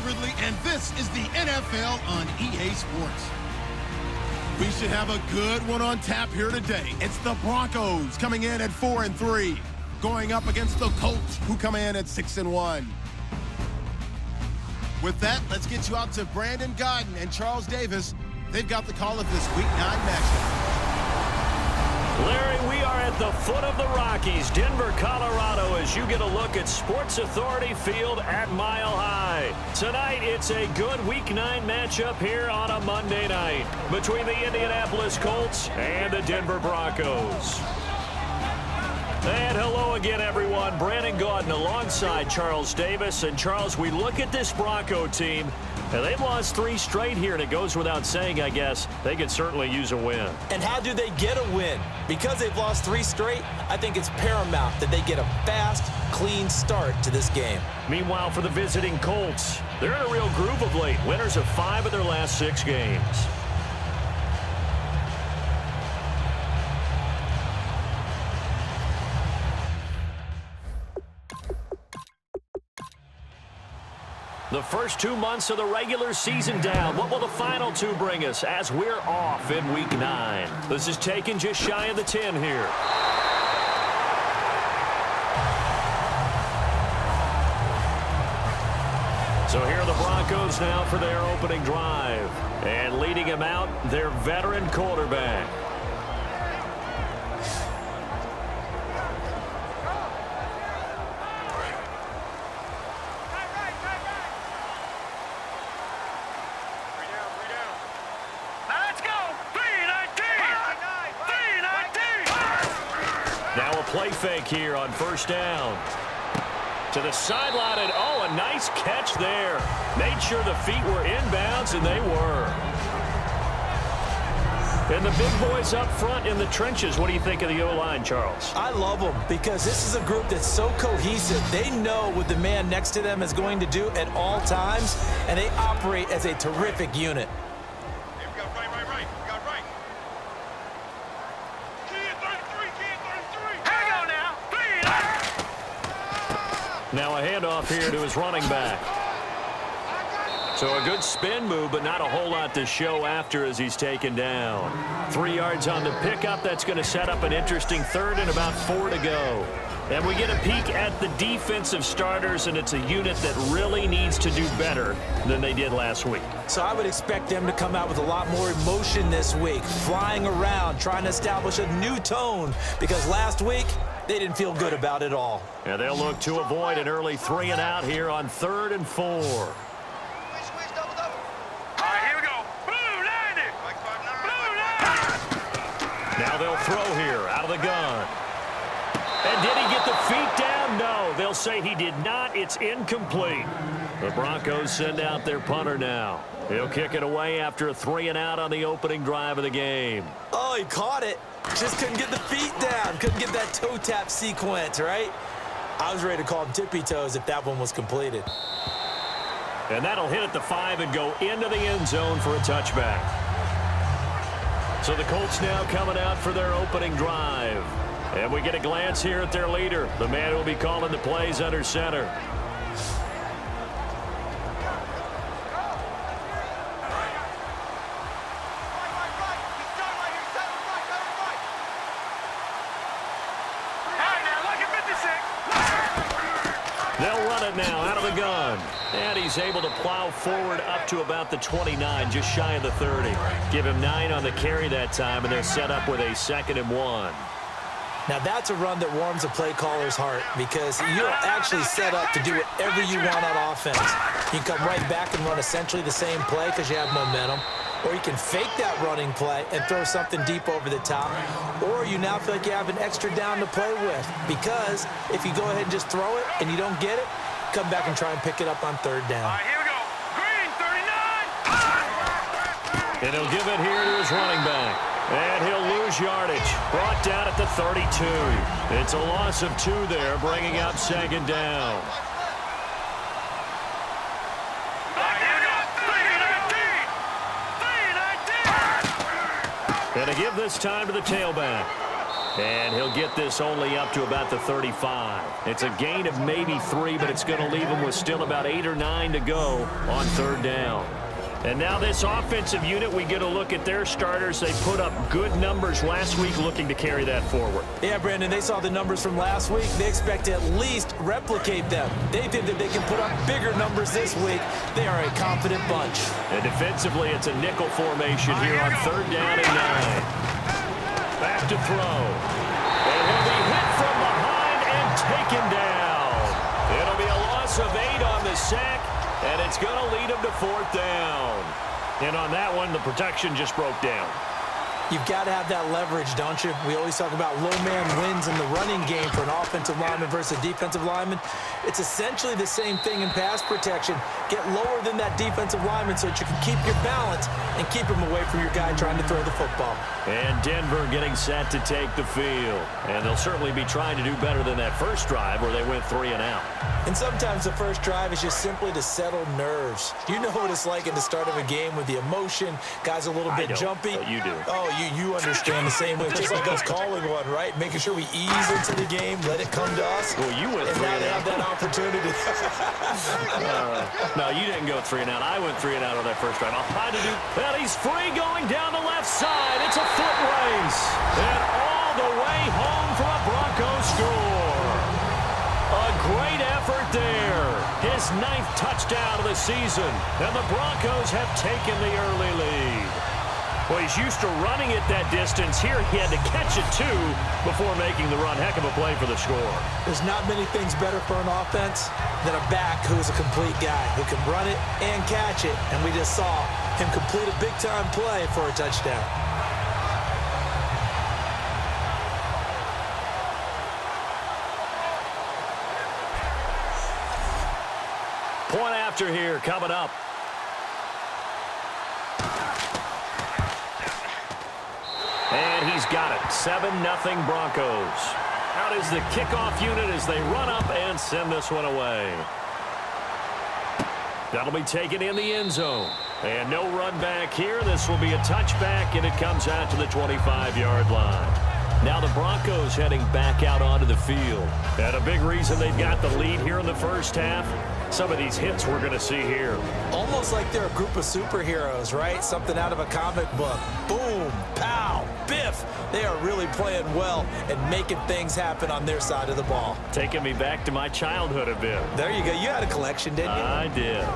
Ridley, and this is the NFL on EA Sports. We should have a good one on tap here today. It's the Broncos coming in at 4-3, going up against the Colts, who come in at 6-1. With that, let's get you out to Brandon Godden and Charles Davis. They've got the call of this Week 9 matchup. Larry, we are at the foot of the Rockies, Denver, Colorado, as you get a look at Sports Authority Field at Mile High. Tonight, it's a good Week 9 matchup here on a Monday night between the Indianapolis Colts and the Denver Broncos. And hello again, everyone. Brandon Gaudin alongside Charles Davis. And, Charles, we look at this Bronco team, and they've lost 3 straight here, and it goes without saying, I guess, they could certainly use a win. And how do they get a win? Because they've lost 3 straight, I think it's paramount that they get a fast, clean start to this game. Meanwhile, for the visiting Colts, they're in a real groove of late. Winners of 5 of their last 6 games. The first 2 months of the regular season down. What will the final 2 bring us as we're off in Week 9? This is taken just shy of the 10 here. So here are the Broncos now for their opening drive. And leading him out, their veteran quarterback. Now a play fake here on first down. To the sideline, and oh, a nice catch there. Made sure the feet were inbounds, and they were. And the big boys up front in the trenches. What do you think of the O-line, Charles? I love them because this is a group that's so cohesive. They know what the man next to them is going to do at all times, and they operate as a terrific unit. Now a handoff here to his running back. So a good spin move, but not a whole lot to show after as he's taken down. 3 yards on the pickup. That's going to set up an interesting third and about 4 to go. And we get a peek at the defensive starters, and it's a unit that really needs to do better than they did last week. So I would expect them to come out with a lot more emotion this week, flying around, trying to establish a new tone, because last week they didn't feel good about it all. Yeah, they'll look to avoid an early 3 and out here on 3rd and 4. Now they'll throw here out of the gun. And did he get the feet down? No, they'll say he did not. It's incomplete. The Broncos send out their punter now. He'll kick it away after a 3 and out on the opening drive of the game. Oh, he caught it. Just couldn't get the feet down. Couldn't get that toe tap sequence, right? I was ready to call him tippy toes if that one was completed. And that'll hit at the 5 and go into the end zone for a touchback. So the Colts now coming out for their opening drive. And we get a glance here at their leader, the man who will be calling the plays under center. They'll run it now out of the gun. And he's able to plow forward up to about the 29, just shy of the 30. Give him 9 on the carry that time, and they're set up with a 2nd and 1. Now that's a run that warms a play caller's heart because you're actually set up to do whatever you want on offense. You can come right back and run essentially the same play because you have momentum. Or you can fake that running play and throw something deep over the top. Or you now feel like you have an extra down to play with. Because if you go ahead and just throw it and you don't get it, come back and try and pick it up on 3rd down. All right, here we go. Green, 39. And he'll give it here to his running back. And he'll lose yardage. Brought down at the 32. It's a loss of 2 there, bringing up 2nd down. And to give this time to the tailback. And he'll get this only up to about the 35. It's a gain of maybe 3, but it's going to leave him with still about 8 or 9 to go on 3rd down. And now this offensive unit, we get a look at their starters. They put up good numbers last week, looking to carry that forward. Yeah, Brandon, they saw the numbers from last week. They expect to at least replicate them. They think that they can put up bigger numbers this week. They are a confident bunch. And defensively, it's a nickel formation here on 3rd down and 9. Back to throw. And he'll be hit from behind and taken down. It'll be a loss of 8 on the sack. And it's going to lead him to 4th down. And on that one, the protection just broke down. You've got to have that leverage, don't you? We always talk about low man wins in the running game for an offensive lineman versus a defensive lineman. It's essentially the same thing in pass protection. Get lower than that defensive lineman so that you can keep your balance and keep him away from your guy trying to throw the football. And Denver getting set to take the field. And they'll certainly be trying to do better than that first drive where they went 3 and out. And sometimes the first drive is just simply to settle nerves. You know what it's like at the start of a game with the emotion. Guys a little bit jumpy. But you do. Oh, you understand the same way. It's just like us calling one, right? Making sure we ease into the game, let it come to us. Well, you went 3 and out. And now they have that opportunity. No, you didn't go 3 and out. I went 3 and out on that first drive. I'll try to do. Well, he's free going down the left side. It's a foot race. And all the way home for a Broncos score. A great effort there. His 9th touchdown of the season. And the Broncos have taken the early lead. Well, he's used to running it that distance. Here he had to catch it, too, before making the run. Heck of a play for the score. There's not many things better for an offense than a back who is a complete guy who can run it and catch it. And we just saw him complete a big-time play for a touchdown. Point after here coming up. And he's got it. 7-0 Broncos. Out is the kickoff unit as they run up and send this one away. That'll be taken in the end zone. And no run back here. This will be a touchback, and it comes out to the 25-yard line. Now the Broncos heading back out onto the field. And a big reason they've got the lead here in the first half, some of these hits we're going to see here. Almost like they're a group of superheroes, right? Something out of a comic book. Boom, pow, biff. They are really playing well and making things happen on their side of the ball. Taking me back to my childhood a bit. There you go. You had a collection, didn't you? I did.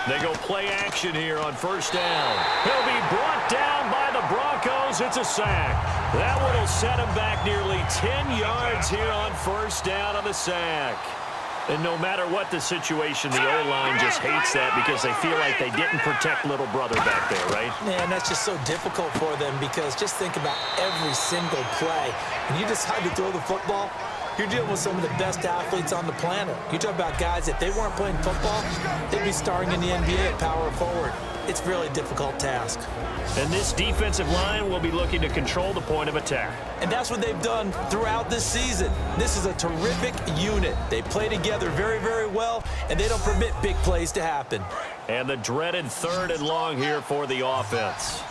They go play action here on first down. He'll be brought down by the Broncos. It's a sack. That one will set him back nearly 10 yards here on first down on the sack. And no matter what the situation, the O-line just hates that because they feel like they didn't protect little brother back there, right? Man, that's just so difficult for them because just think about every single play. When you decide to throw the football, you're dealing with some of the best athletes on the planet. You talk about guys, if they weren't playing football, they'd be starring in the NBA at power forward. It's a really difficult task. And this defensive line will be looking to control the point of attack. And that's what they've done throughout this season. This is a terrific unit. They play together very, very well, and they don't permit big plays to happen. And the dreaded 3rd and long here for the offense.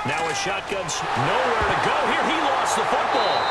Now a shotgun's nowhere to go here. He lost the football.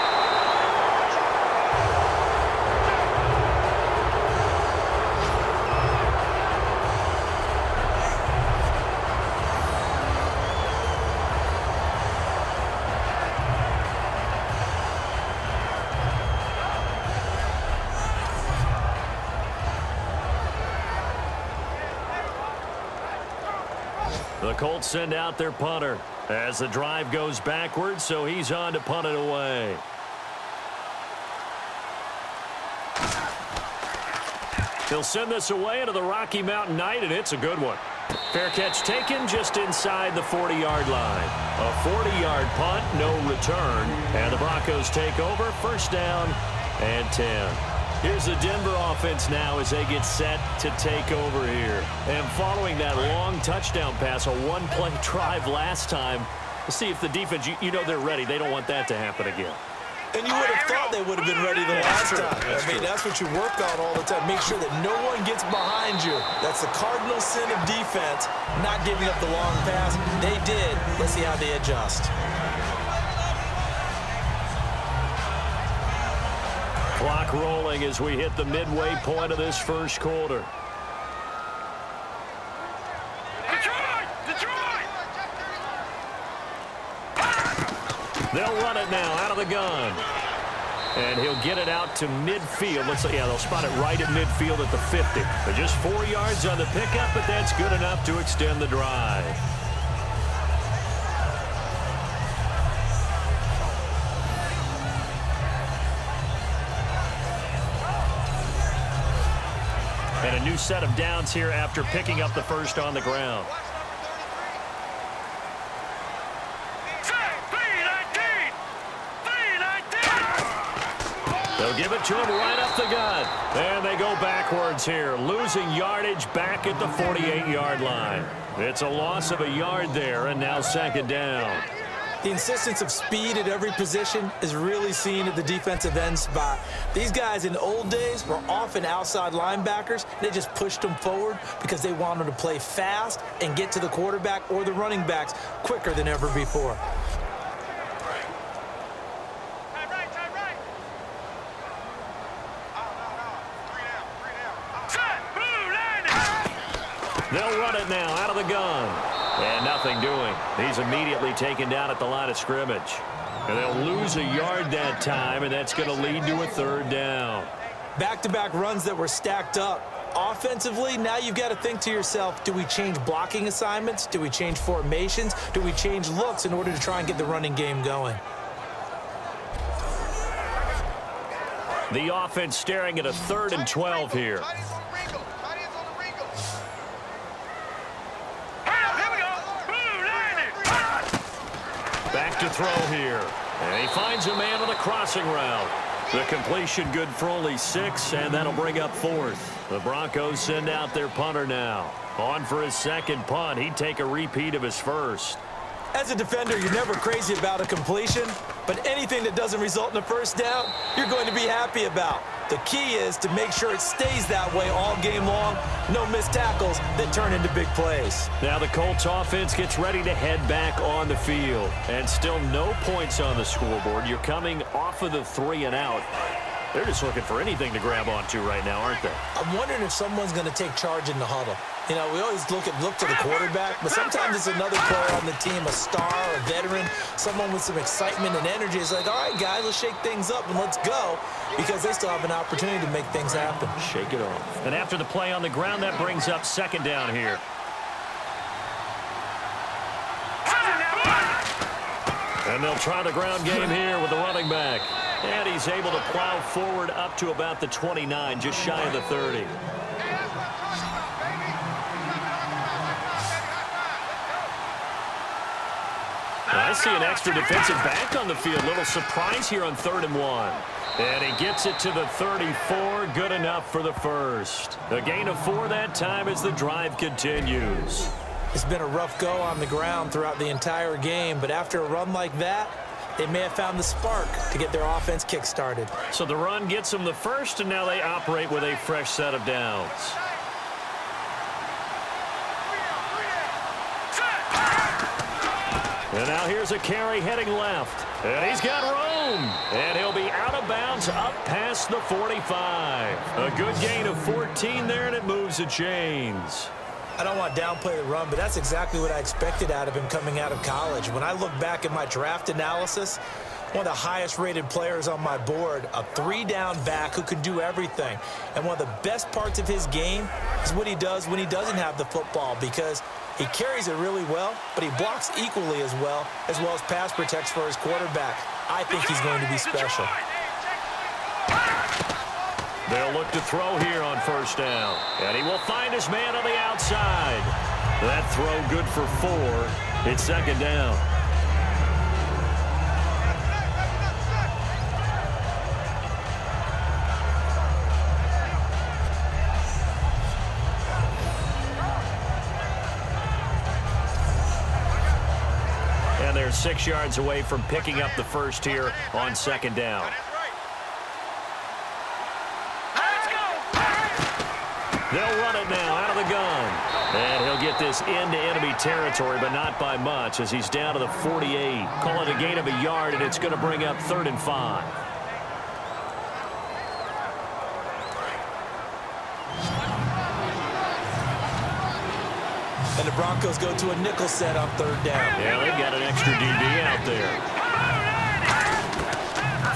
The Colts send out their punter as the drive goes backwards, so he's on to punt it away. He'll send this away into the Rocky Mountain Night, and it's a good one. Fair catch taken just inside the 40-yard line. A 40-yard punt, no return, and the Broncos take over, first down and 10. Here's the Denver offense now as they get set to take over here. And following that long touchdown pass, a one-play drive last time, to see if the defense, you know they're ready. They don't want that to happen again. And you would have thought they would have been ready the last time. That's what you work on all the time. Make sure that no one gets behind you. That's the cardinal sin of defense, not giving up the long pass. They did. Let's see how they adjust. Clock rolling as we hit the midway point of this first quarter. They'll run it now out of the gun. And he'll get it out to midfield. Looks like, yeah, they'll spot it right at midfield at the 50. But just 4 yards on the pickup, but that's good enough to extend the drive. And a new set of downs here after picking up the first on the ground. They'll give it to him right up the gut. And they go backwards here, losing yardage back at the 48-yard line. It's a loss of a yard there, and now second down. The insistence of speed at every position is really seen at the defensive end spot. These guys in the old days were often outside linebackers. They just pushed them forward because they wanted to play fast and get to the quarterback or the running backs quicker than ever before. They'll run it now out of the gun. And nothing doing. He's immediately taken down at the line of scrimmage. And they'll lose a yard that time, and that's going to lead to a third down. Back-to-back runs that were stacked up. Offensively, now you've got to think to yourself, do we change blocking assignments? Do we change formations? Do we change looks in order to try and get the running game going? The offense staring at a 3rd and 12 here. Back to throw here. And he finds a man on the crossing route. The completion good for only 6, and that'll bring up 4th. The Broncos send out their punter now. On for his second punt. He'd take a repeat of his first. As a defender, you're never crazy about a completion, but anything that doesn't result in a first down, you're going to be happy about. The key is to make sure it stays that way all game long. No missed tackles that turn into big plays. Now the Colts offense gets ready to head back on the field. And still no points on the scoreboard. You're coming off of the 3 and out. They're just looking for anything to grab onto right now, aren't they? I'm wondering if someone's going to take charge in the huddle. You know, we always look to the quarterback, but sometimes it's another player on the team, a star, a veteran, someone with some excitement and energy. It's like, all right, guys, let's shake things up and let's go, because they still have an opportunity to make things happen. Shake it off. And after the play on the ground, that brings up second down here. And they'll try the ground game here with the running back. And he's able to plow forward up to about the 29, just shy of the 30. I see an extra defensive back on the field. Little surprise here on 3rd and 1. And he gets it to the 34. Good enough for the first. A gain of 4 that time as the drive continues. It's been a rough go on the ground throughout the entire game, but after a run like that, they may have found the spark to get their offense kick-started. So the run gets them the first, and now they operate with a fresh set of downs. And now here's a carry heading left. And he's got room. And he'll be out of bounds up past the 45. A good gain of 14 there, and it moves the chains. I don't want to downplay the run, but that's exactly what I expected out of him coming out of college. When I look back at my draft analysis, one of the highest-rated players on my board, a 3-down back who can do everything. And one of the best parts of his game is what he does when he doesn't have the football, because he carries it really well, but he blocks equally as well as pass protects for his quarterback. I think he's going to be special. They'll look to throw here on first down. And he will find his man on the outside. That throw good for 4. It's second down. 6 yards away from picking up the first here on second down. They'll run it now out of the gun. And he'll get this into enemy territory, but not by much as he's down to the 48. Call it a gain of a yard, and it's going to bring up 3rd and 5. And the Broncos go to a nickel set on 3rd down. Yeah, they've got an extra DB out there.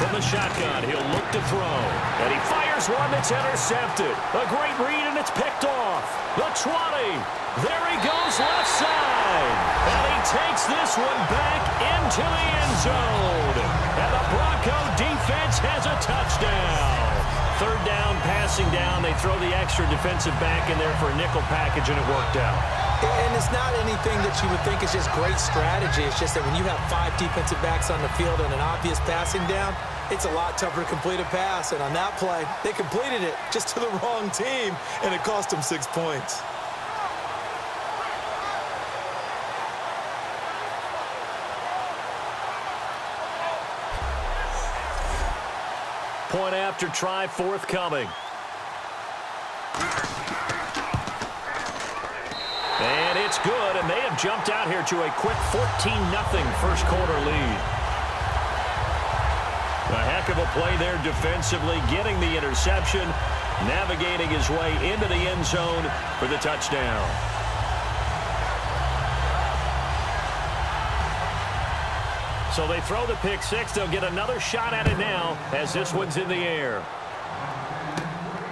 From the shotgun, he'll look to throw. And he fires one that's intercepted. A great read, and it's picked off. The 20. There he goes left side. And he takes this one back into the end zone. And the Bronco defense has a touchdown. 3rd down, passing down. They throw the extra defensive back in there for a nickel package, and it worked out. And it's not anything that you would think is just great strategy. It's just that when you have 5 defensive backs on the field and an obvious passing down, it's a lot tougher to complete a pass. And on that play, they completed it just to the wrong team, and it cost them 6 points. Point after try forthcoming. And it's good, and they have jumped out here to a quick 14-0 first quarter lead. A heck of a play there defensively, getting the interception, navigating his way into the end zone for the touchdown. So they throw the pick six. They'll get another shot at it now as this one's in the air.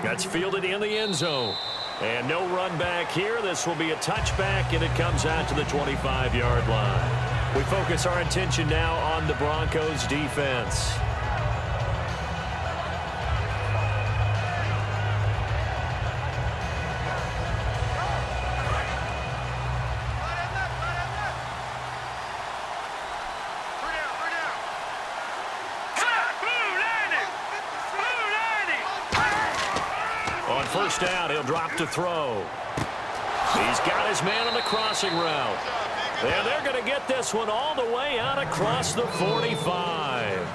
That's fielded in the end zone. And no run back here. This will be a touchback, and it comes out to the 25-yard line. We focus our attention now on the Broncos defense. First down, he'll drop to throw. He's got his man on the crossing route. And they're going to get this one all the way out across the 45.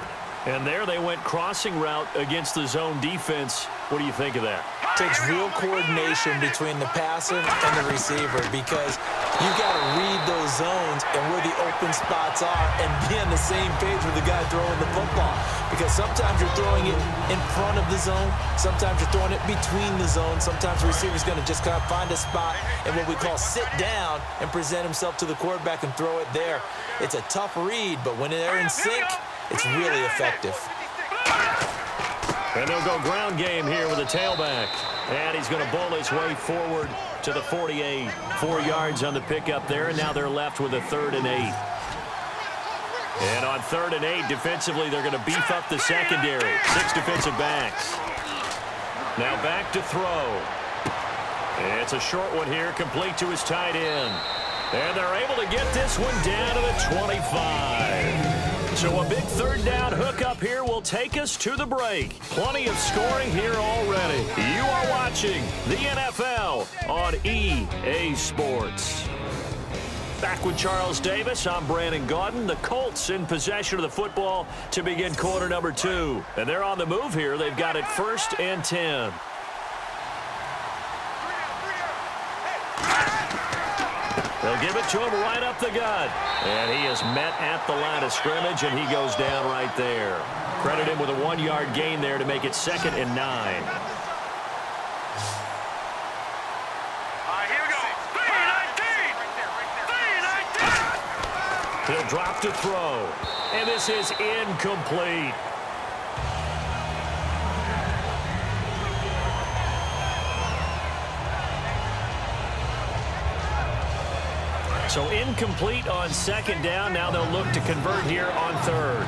And there they went crossing route against the zone defense. What do you think of that? Takes real coordination between the passer and the receiver because you've got to read those zones and where the open spots are and be on the same page with the guy throwing the football. Because sometimes you're throwing it in front of the zone. Sometimes you're throwing it between the zones. Sometimes the receiver's going to just kind of find a spot and what we call sit down and present himself to the quarterback and throw it there. It's a tough read, but when they're in sync, it's really effective. And they'll go ground game here with a tailback. And he's going to bowl his way forward to the 48. 4 yards on the pickup there, and now they're left with a 3rd and 8. And on 3rd and 8, defensively, they're going to beef up the secondary. 6 defensive backs. Now back to throw. It's a short one here, complete to his tight end. And they're able to get this one down to the 25. So a big 3rd down hookup here will take us to the break. Plenty of scoring here already. You are watching the NFL on EA Sports. Back with Charles Davis, I'm Brandon Gaudin. The Colts in possession of the football to begin quarter number 2. And they're on the move here. They've got it 1st and 10. They'll give it to him right up the gut. And he is met at the line of scrimmage, and he goes down right there. Credit him with a 1-yard gain there to make it 2nd and 9. Here we go. 3-19. He'll drop to throw. And this is incomplete. So incomplete on 2nd down. Now they'll look to convert here on 3rd.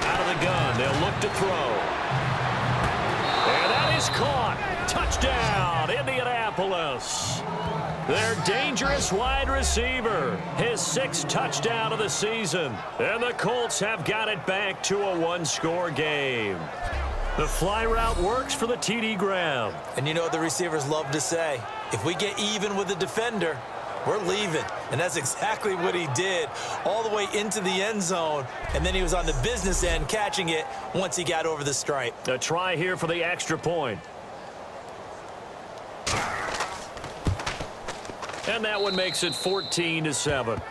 Out of the gun. They'll look to throw. And that is caught. Touchdown, Indianapolis. Their dangerous wide receiver. His 6th touchdown of the season. And the Colts have got it back to a 1-score game. The fly route works for the TD grab. And you know what the receivers love to say? If we get even with the defender, we're leaving. And that's exactly what he did, all the way into the end zone. And then he was on the business end catching it once he got over the stripe. A try here for the extra point. And that one makes it 14-7.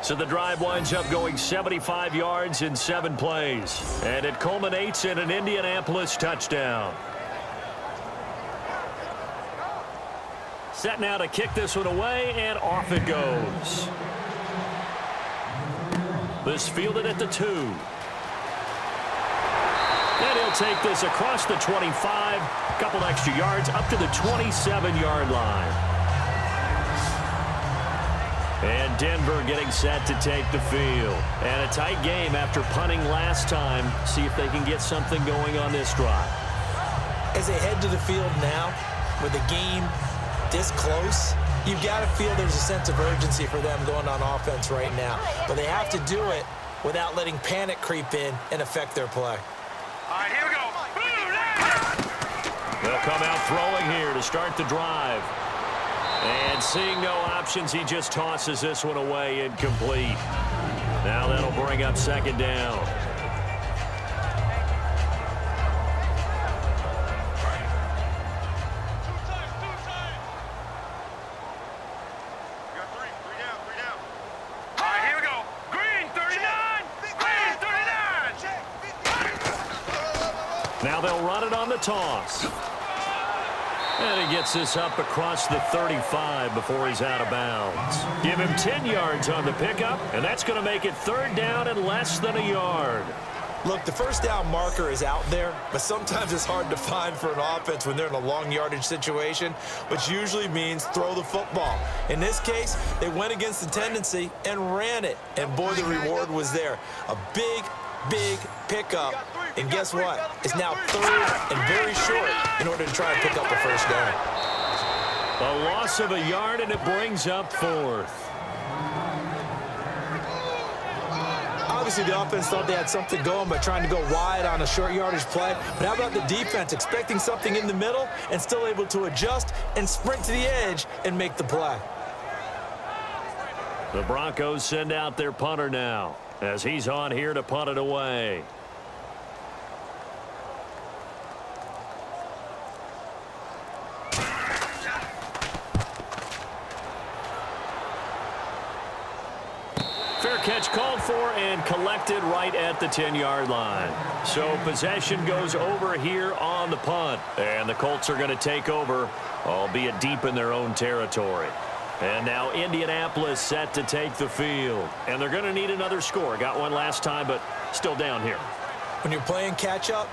So the drive winds up going 75 yards in 7 plays. And it culminates in an Indianapolis touchdown. Set now to kick this one away, and off it goes. This fielded at the 2. And he'll take this across the 25. A couple extra yards up to the 27-yard line. And Denver getting set to take the field. And a tight game after punting last time. See if they can get something going on this drive. As they head to the field now, with the game this close, you've got to feel there's a sense of urgency for them going on offense right now. But they have to do it without letting panic creep in and affect their play. All right, here we go. They'll come out throwing here to start the drive. And seeing no options, he just tosses this one away incomplete. Now that'll bring up second down. Now they'll run it on the toss. And he gets this up across the 35 before he's out of bounds. Give him 10 yards on the pickup, and that's going to make it third down and less than a yard. Look, the first down marker is out there, but sometimes it's hard to find for an offense when they're in a long yardage situation, which usually means throw the football. In this case, they went against the tendency and ran it, and boy, the reward was there. A big pickup, and guess what? It's now third and very short in order to try and pick up the first down. A loss of a yard, and it brings up fourth. Obviously, the offense thought they had something going by trying to go wide on a short yardage play. But how about the defense expecting something in the middle and still able to adjust and sprint to the edge and make the play? The Broncos send out their punter now as he's on here to punt it away. Fair catch called for and collected right at the 10-yard line. So possession goes over here on the punt. And the Colts are going to take over, albeit deep in their own territory. And now Indianapolis set to take the field. And they're going to need another score. Got one last time, but still down here. When you're playing catch-up,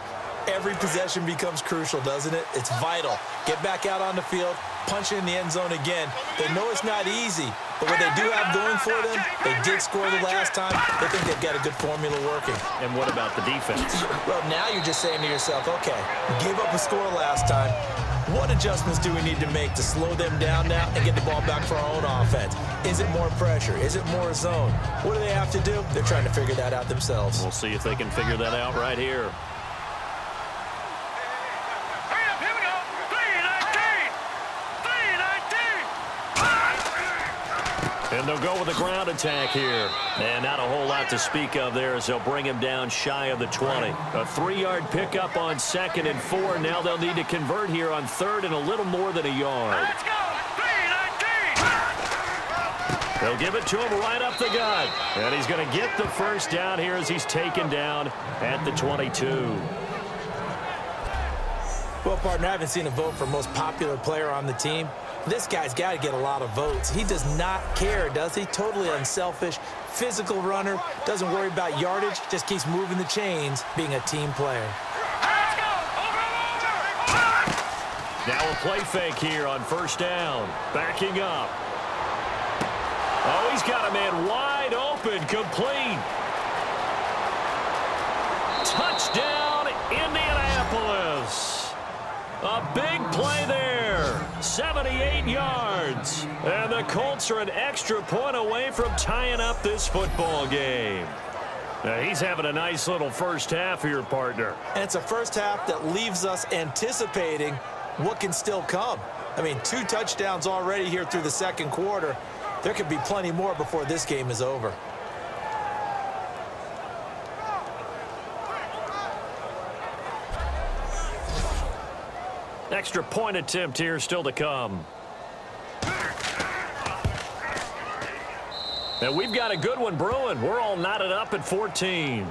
every possession becomes crucial, doesn't it? It's vital. Get back out on the field, punch in the end zone again. They know it's not easy, but what they do have going for them, they did score the last time. They think they've got a good formula working. And what about the defense? Well, now you're just saying to yourself, okay, we gave up a score last time. What adjustments do we need to make to slow them down now and get the ball back for our own offense? Is it more pressure? Is it more zone? What do they have to do? They're trying to figure that out themselves. We'll see if they can figure that out right here. And they'll go with a ground attack here. And not a whole lot to speak of there as they'll bring him down shy of the 20. A 3-yard pickup on 2nd and 4. Now they'll need to convert here on 3rd and a little more than a yard. Let's go! 3-19! They'll give it to him right up the gut. And he's going to get the first down here as he's taken down at the 22. Well, partner, I haven't seen a vote for most popular player on the team. This guy's got to get a lot of votes. He does not care, does he? Totally unselfish, physical runner, doesn't worry about yardage, just keeps moving the chains, being a team player. Let's go! Over! Now a play fake here on 1st down. Backing up. Oh, he's got a man wide open, complete. Touchdown, Indianapolis. A big play there. 78 yards. And the Colts are an extra point away from tying up this football game. Now, he's having a nice little first half here, partner. And it's a first half that leaves us anticipating what can still come. I mean, 2 touchdowns already here through the second quarter. There could be plenty more before this game is over. Extra point attempt here still to come. And we've got a good one brewing. We're all knotted up at 14.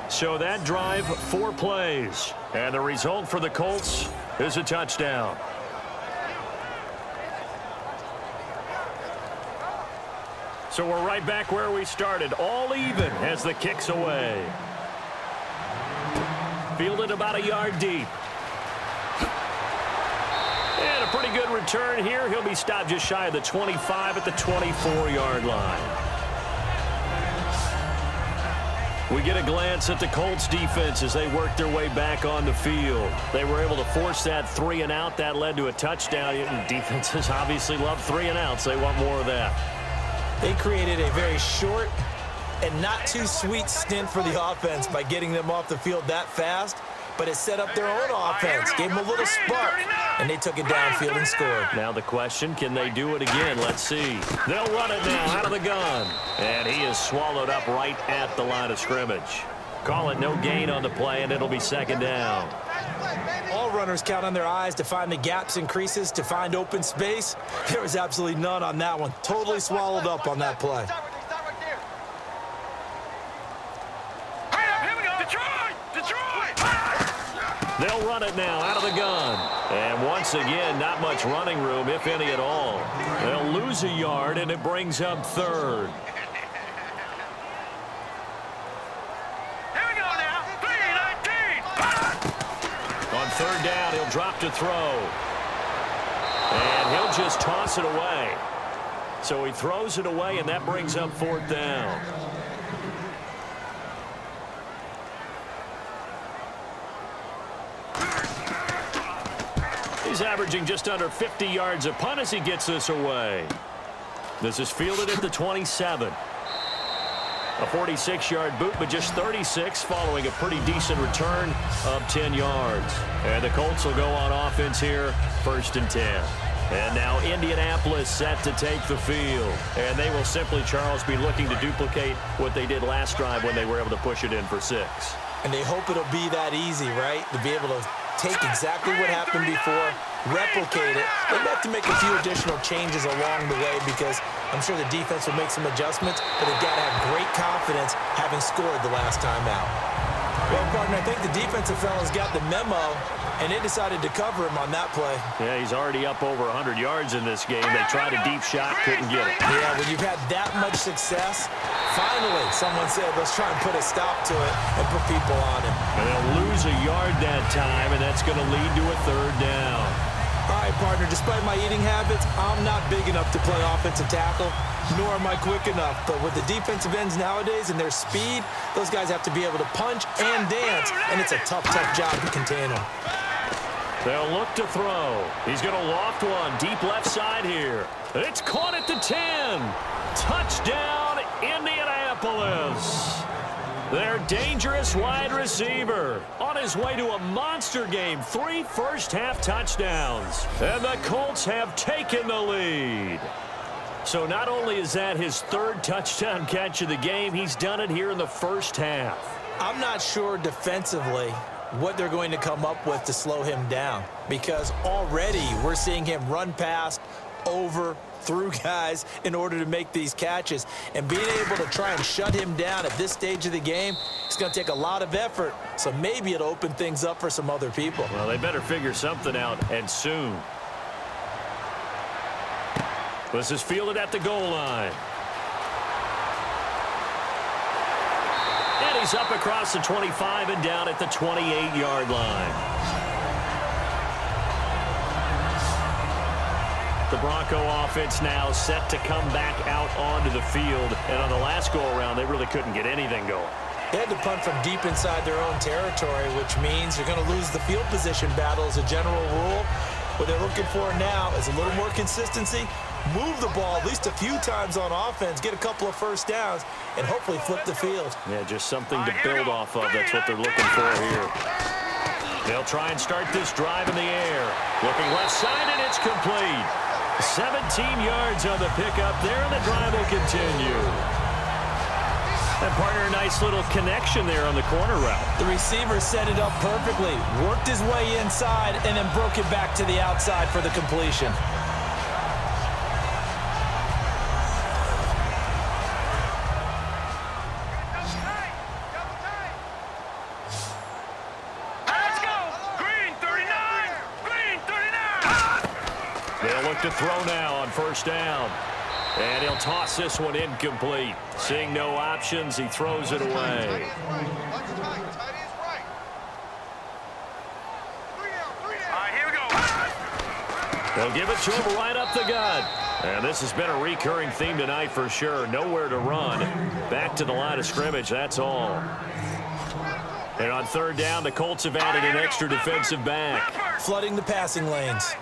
So that drive, 4 plays. And the result for the Colts is a touchdown. So we're right back where we started, all even as the kick's away. Fielded about a yard deep. And a pretty good return here. He'll be stopped just shy of the 25 at the 24-yard line. We get a glance at the Colts defense as they work their way back on the field. They were able to force that 3 and out. That led to a touchdown. Defenses obviously love 3 and outs. They want more of that. They created a very short and not too sweet stint for the offense by getting them off the field that fast, but it set up their own offense, gave them a little spark, and they took it downfield and scored. Now the question, can they do it again? Let's see. They'll run it now out of the gun, and he is swallowed up right at the line of scrimmage. Call it no gain on the play, and it'll be second down. All runners count on their eyes to find the gaps and creases, to find open space. There was absolutely none on that one. Totally swallowed up on that play. They'll run it now out of the gun. And once again, not much running room, if any at all. They'll lose a yard, and it brings up third. Here we go now. 3-19. On third down, he'll drop to throw. And he'll just toss it away. So he throws it away, and that brings up 4th down. He's averaging just under 50 yards a punt as he gets this away. This is fielded at the 27. A 46-yard boot, but just 36 following a pretty decent return of 10 yards. And the Colts will go on offense here, 1st and 10. And now Indianapolis set to take the field. And they will simply, Charles, be looking to duplicate what they did last drive when they were able to push it in for 6. And they hope it'll be that easy, right? To be able to take exactly what happened before, replicate it. They'd have to make a few additional changes along the way because I'm sure the defense will make some adjustments, but they've got to have great confidence having scored the last time out. Well, partner, I think the defensive fellas got the memo, and they decided to cover him on that play. Yeah, he's already up over 100 yards in this game. They tried a deep shot, couldn't get it. Yeah, when you've had that much success, finally someone said, let's try and put a stop to it and put people on him. And they'll lose a yard that time, and that's going to lead to a 3rd down. All right, partner, despite my eating habits, I'm not big enough to play offensive tackle, nor am I quick enough. But with the defensive ends nowadays and their speed, those guys have to be able to punch and dance, and it's a tough, tough job to contain them. They'll look to throw. He's going to loft one deep left side here. It's caught at the 10. Touchdown, Indianapolis. Their dangerous wide receiver on his way to a monster game. 3 first-half touchdowns. And the Colts have taken the lead. So not only is that his 3rd touchdown catch of the game, he's done it here in the first half. I'm not sure defensively what they're going to come up with to slow him down, because already we're seeing him run past, over, through guys in order to make these catches. And being able to try and shut him down at this stage of the game, it's going to take a lot of effort. So maybe it'll open things up for some other people. Well, they better figure something out, and soon. This is fielded at the goal line. And he's up across the 25 and down at the 28-yard line. The Bronco offense now set to come back out onto the field. And on the last go-around, they really couldn't get anything going. They had to punt from deep inside their own territory, which means you're going to lose the field position battle as a general rule. What they're looking for now is a little more consistency, move the ball at least a few times on offense, get a couple of first downs, and hopefully flip the field. Yeah, just something to build off of. That's what they're looking for here. They'll try and start this drive in the air. Looking left side, and it's complete. 17 yards on the pickup there, and the drive will continue. And partner, a nice little connection there on the corner route. The receiver set it up perfectly, worked his way inside, and then broke it back to the outside for the completion. Let's go! Green 39! Green 39! They'll look to throw now on first down. And he'll toss this one incomplete. Seeing no options, he throws it away. Here we go. They'll give it to him right up the gut. And this has been a recurring theme tonight for sure. Nowhere to run. Back to the line of scrimmage, that's all. And on third down, the Colts have added an extra defensive back. Flooding the passing lanes.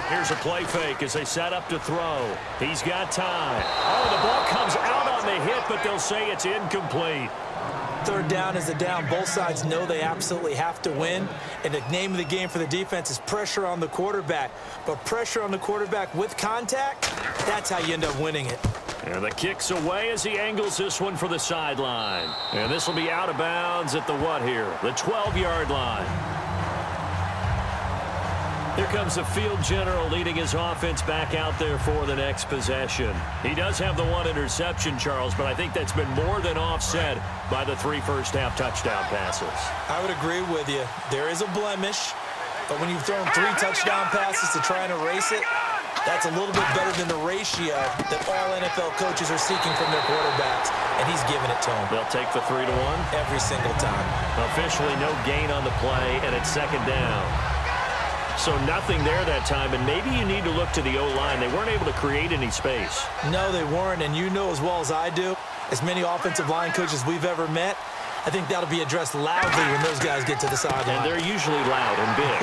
Here's a play fake as they set up to throw. He's got time. Oh, the ball comes out on the hit, but they'll say it's incomplete. Third down is a down. Both sides know they absolutely have to win. And the name of the game for the defense is pressure on the quarterback. But pressure on the quarterback with contact, that's how you end up winning it. And the kick's away as he angles this one for the sideline. And this will be out of bounds at the what here? The 12-yard line. Here comes the field general leading his offense back out there for the next possession. He does have the one interception, Charles, but I think that's been more than offset by the 3 first-half touchdown passes. I would agree with you. There is a blemish, but when you've thrown 3 touchdown passes to try and erase it, that's a little bit better than the ratio that all NFL coaches are seeking from their quarterbacks, and he's giving it to them. They'll take the 3-1. Every single time. Officially no gain on the play, and it's second down. So nothing there that time, and maybe you need to look to the O-line. They weren't able to create any space. No, they weren't, and you know as well as I do, as many offensive line coaches we've ever met, I think that'll be addressed loudly when those guys get to the sideline. And they're usually loud and big.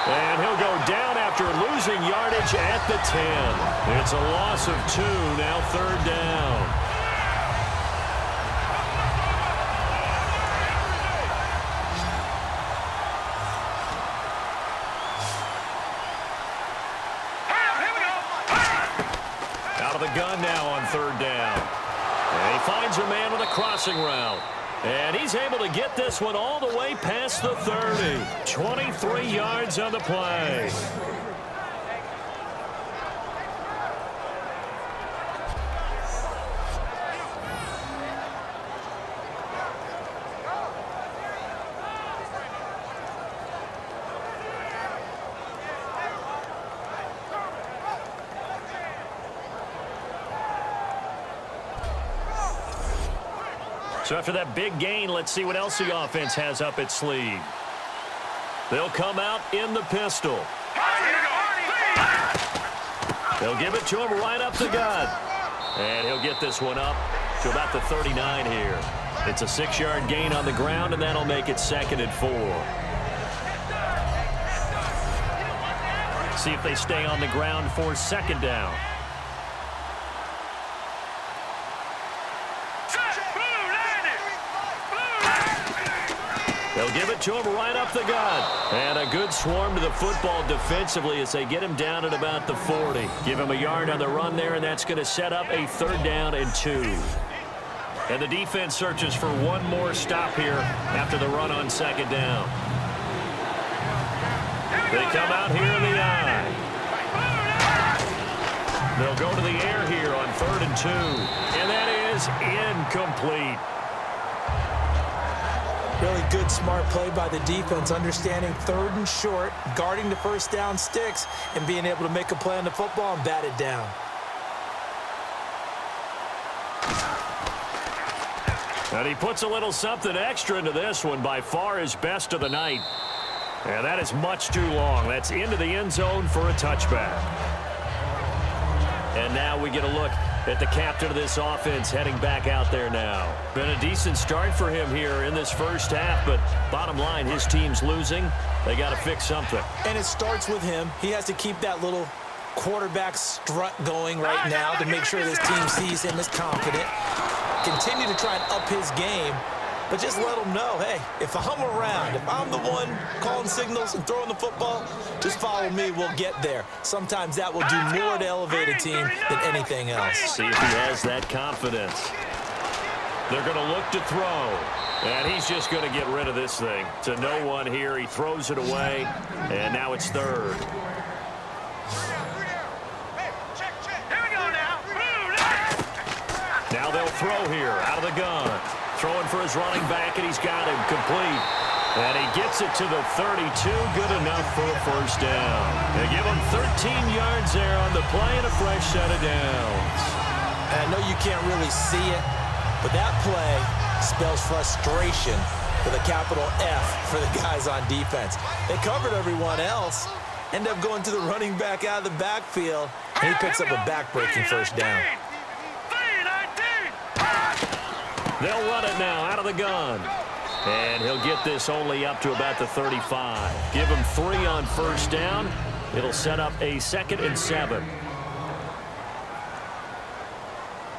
And he'll go down after losing yardage at the 10. It's a loss of 2, now third down. Gun now on third down. And he finds a man with a crossing route. And he's able to get this one all the way past the 30. 23 yards on the play. So after that big gain, let's see what else the offense has up its sleeve. They'll come out in the pistol. They'll give it to him right up the gut. And he'll get this one up to about the 39 here. It's a 6-yard gain on the ground, and that'll make it 2nd and 4. See if they stay on the ground for 2nd down. They'll give it to him right up the gut. And a good swarm to the football defensively as they get him down at about the 40. Give him a yard on the run there, and that's going to set up a 3rd down and 2. And the defense searches for one more stop here after the run on 2nd down. They come out here in the eye. They'll go to the air here on 3rd and 2. And that is incomplete. Really good, smart play by the defense, understanding 3rd and short, guarding the first down sticks, and being able to make a play on the football and bat it down. And he puts a little something extra into this one, by far his best of the night. And that is much too long. That's into the end zone for a touchback. And now we get a look at the captain of this offense heading back out there now. Been a decent start for him here in this first half, but bottom line, his team's losing. They got to fix something. And it starts with him. He has to keep that little quarterback strut going right now to make sure this team sees him as confident. Continue to try and up his game, but just let him know, hey, if I'm around, if I'm the one calling signals and throwing the football, just follow me, we'll get there. Sometimes that will do more to elevate a team than anything else. See if he has that confidence. They're going to look to throw, and he's just going to get rid of this thing. To no one here, he throws it away, and now it's third. Now they'll throw here out of the gun. Throwing for his running back, and he's got him complete. And he gets it to the 32. Good enough for a first down. They give him 13 yards there on the play and a fresh set of downs. And I know you can't really see it, but that play spells frustration with a capital F for the guys on defense. They covered everyone else, end up going to the running back out of the backfield, and he picks up a back-breaking first down. They'll run it now out of the gun. And he'll get this only up to about the 35. Give him 3 on first down. It'll set up a 2nd and 7.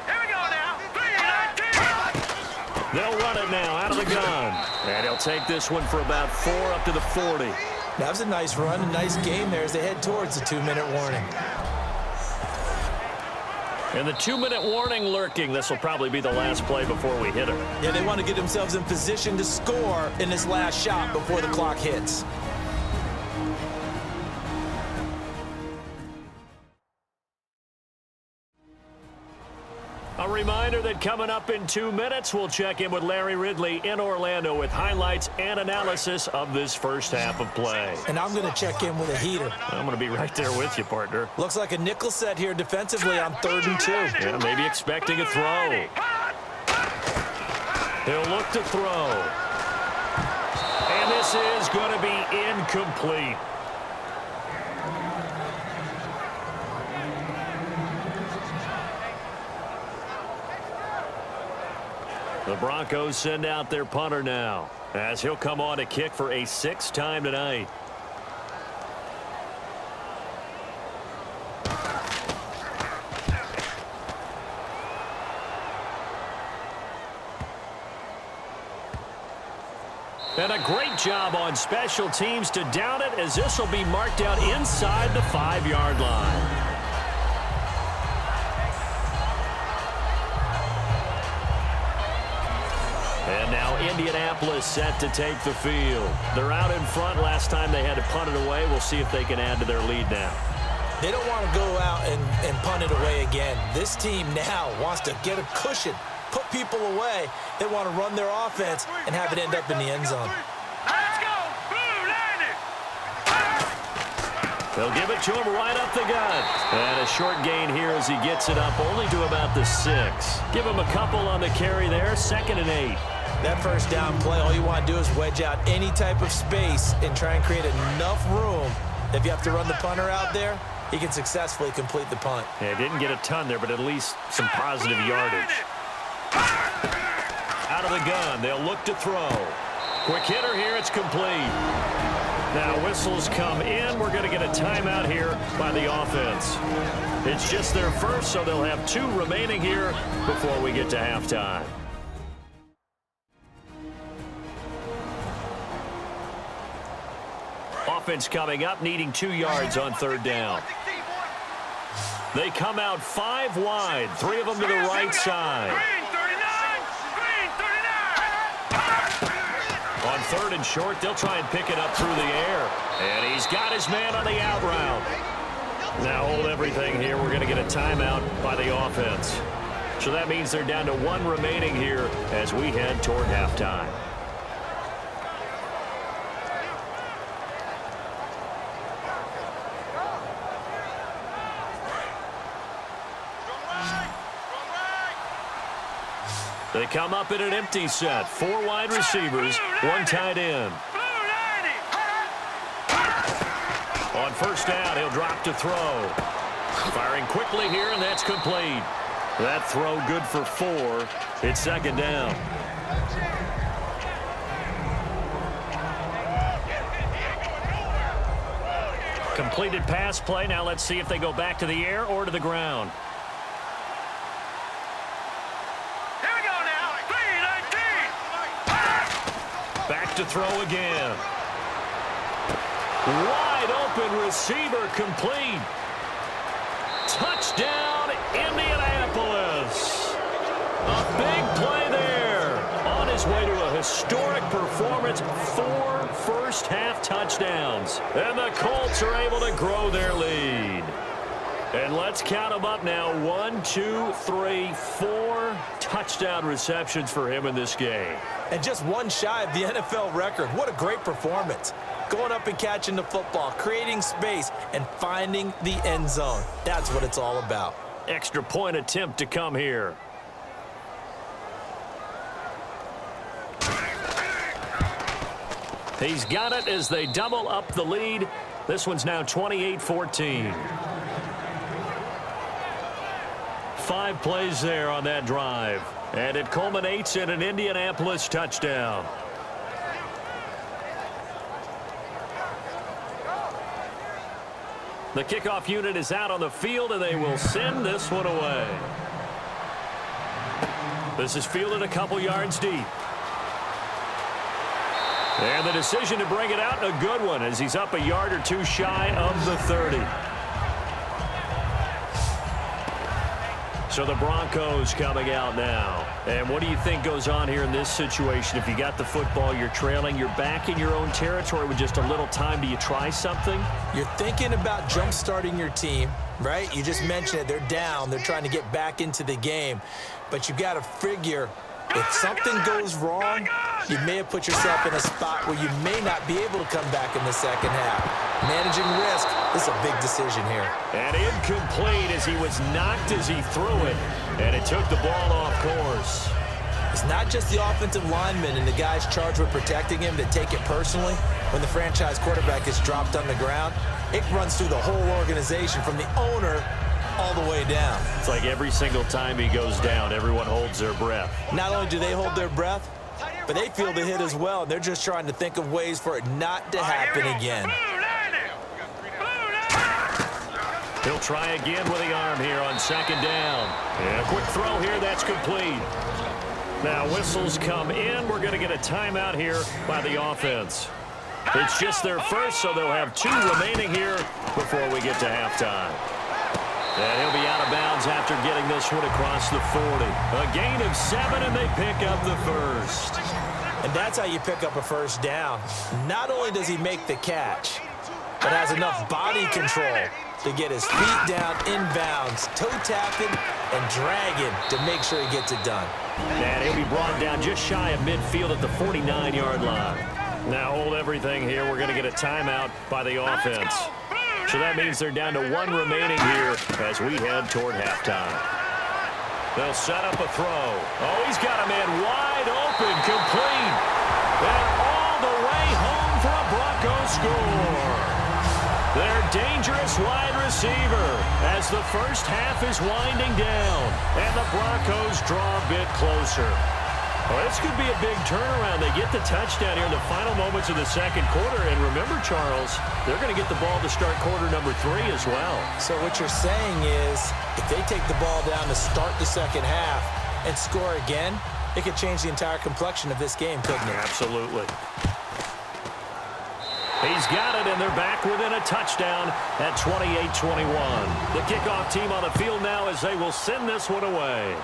Here we go now. 3-19. They'll run it now out of the gun. And he'll take this one for about 4 up to the 40. That was a nice run, a nice game there as they head towards the 2-minute warning. And the 2-minute warning lurking. This will probably be the last play before we hit it. Yeah, they want to get themselves in position to score in this last shot before the clock hits. A reminder that coming up in 2 minutes, we'll check in with Larry Ridley in Orlando with highlights and analysis of this first half of play. And I'm going to check in with a heater. I'm going to be right there with you, partner. Looks like a nickel set here defensively on 3rd and 2. Yeah, maybe expecting a throw. He'll look to throw. And this is going to be incomplete. The Broncos send out their punter now, as he'll come on to kick for a 6th time tonight. And a great job on special teams to down it, as this will be marked out inside the 5-yard line. And now Indianapolis set to take the field. They're out in front. Last time they had to punt it away. We'll see if they can add to their lead now. They don't want to go out and punt it away again. This team now wants to get a cushion, put people away. They want to run their offense and have it end up in the end zone. Let's go. Blue landed. They'll give it to him right up the gut. And a short gain here as he gets it up only to about the 6. Give him a couple on the carry there. 2nd and 8. That first down play, all you want to do is wedge out any type of space and try and create enough room. If you have to run the punter out there, he can successfully complete the punt. Yeah, didn't get a ton there, but at least some positive yardage. Out of the gun, they'll look to throw. Quick hitter here, it's complete. Now whistles come in. We're going to get a timeout here by the offense. It's just their first, so they'll have 2 remaining here before we get to halftime. Offense coming up, needing 2 yards on 3rd down. They come out 5 wide, 3 of them to the right side. Green 39. On 3rd and short, they'll try and pick it up through the air. And he's got his man on the out route. Now hold everything here. We're going to get a timeout by the offense. So that means they're down to 1 remaining here as we head toward halftime. They come up in an empty set. 4 wide receivers, 1 tight end. On first down, he'll drop to throw. Firing quickly here, and that's complete. That throw good for 4. It's second down. Completed pass play. Now let's see if they go back to the air or to the ground. Here we go now. 3-19. Back to throw again. Wide open receiver complete. Touchdown, Indianapolis. A big play there. On his way to a historic performance, 4 first-half touchdowns. And the Colts are able to grow their lead. And let's count them up now. 1, 2, 3, 4 touchdown receptions for him in this game. And just one shy of the NFL record. What a great performance. Going up and catching the football, creating space, and finding the end zone. That's what it's all about. Extra point attempt to come here. He's got it as they double up the lead. This one's now 28-14. 5 plays there on that drive. And it culminates in an Indianapolis touchdown. The kickoff unit is out on the field, and they will send this one away. This is fielded a couple yards deep. And the decision to bring it out, a good one, as he's up a yard or 2 shy of the 30. So the Broncos coming out now. And what do you think goes on here in this situation? If you got the football, you're trailing, you're back in your own territory with just a little time. Do you try something? You're thinking about jump-starting your team, right? You just mentioned it. They're down. They're trying to get back into the game. But you got to figure, if something goes wrong, you may have put yourself in a spot where you may not be able to come back in the second half. Managing risk, this is a big decision here. And incomplete as he was knocked as he threw it. And it took the ball off course. It's not just the offensive linemen and the guys charged with protecting him that take it personally. When the franchise quarterback is dropped on the ground, it runs through the whole organization from the owner all the way down. It's like every single time he goes down, everyone holds their breath. Not only do they hold their breath, but they feel the hit as well. And they're just trying to think of ways for it not to happen again. He'll try again with the arm here on second down. And a quick throw here, that's complete. Now whistles come in. We're going to get a timeout here by the offense. It's just their first, so they'll have 2 remaining here before we get to halftime. And he'll be out of bounds after getting this one across the 40. A gain of 7, and they pick up the first. And that's how you pick up a first down. Not only does he make the catch, but has enough body control to get his feet down inbounds, toe-tapping and dragging to make sure he gets it done. And he'll be brought down just shy of midfield at the 49-yard line. Now hold everything here. We're going to get a timeout by the offense. So that means they're down to 1 remaining here as we head toward halftime. They'll set up a throw. Oh, he's got a man wide open, complete. And all the way home for a Broncos score. Their dangerous wide receiver as the first half is winding down. And the Broncos draw a bit closer. Well, this could be a big turnaround. They get the touchdown here in the final moments of the second quarter. And remember, Charles, they're going to get the ball to start quarter number 3 as well. So what you're saying is if they take the ball down to start the second half and score again, it could change the entire complexion of this game, couldn't it? Absolutely. He's got it, and they're back within a touchdown at 28-21. The kickoff team on the field now as they will send this one away.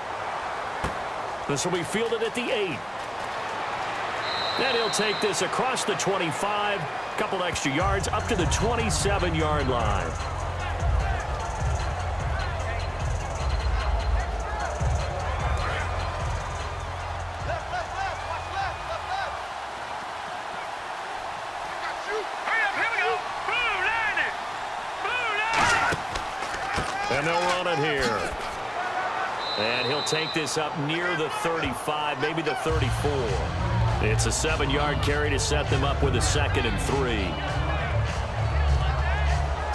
This will be fielded at the 8. And he'll take this across the 25, couple extra yards up to the 27-yard line. And they'll run it here. And he'll take this up near the 35, maybe the 34. It's a 7-yard carry to set them up with a 2nd and 3.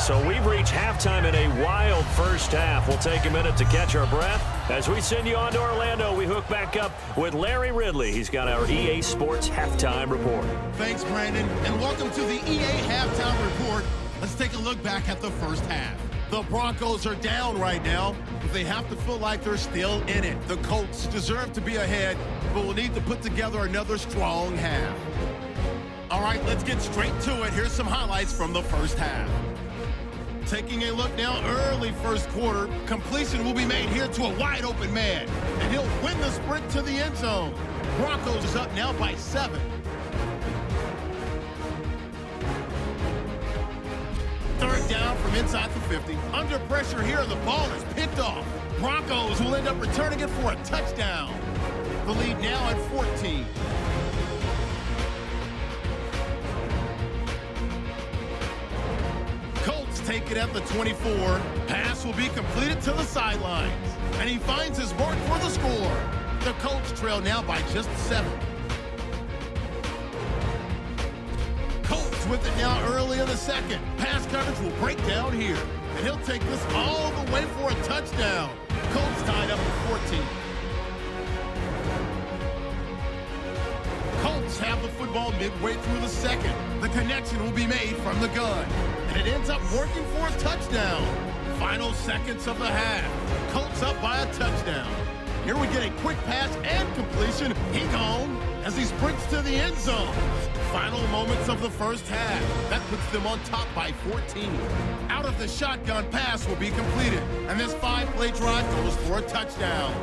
So we've reached halftime in a wild first half. We'll take a minute to catch our breath. As we send you on to Orlando, we hook back up with Larry Ridley. He's got our EA Sports Halftime Report. Thanks, Brandon, and welcome to the EA Halftime Report. Let's take a look back at the first half. The Broncos are down right now, but they have to feel like they're still in it. The Colts deserve to be ahead, but will need to put together another strong half. All right, let's get straight to it. Here's some highlights from the first half. Taking a look now, early first quarter, completion will be made here to a wide open man, and he'll win the sprint to the end zone. Broncos is up now by 7. Third down from inside the 50. Under pressure here, the ball is picked off. Broncos will end up returning it for a touchdown. The lead now at 14. Colts take it at the 24. Pass will be completed to the sidelines. And he finds his mark for the score. The Colts trail now by just 7. Colts with it now early in the second. Pass coverage will break down here. And he'll take this all the way for a touchdown. Colts tied up at 14. Colts have the football midway through the second. The connection will be made from the gun. And it ends up working for a touchdown. Final seconds of the half. Colts up by a touchdown. Here we get a quick pass and completion. He gone as he sprints to the end zone. Final moments of the first half. That puts them on top by 14. Out of the shotgun, pass will be completed. And this 5-play drive goes for a touchdown.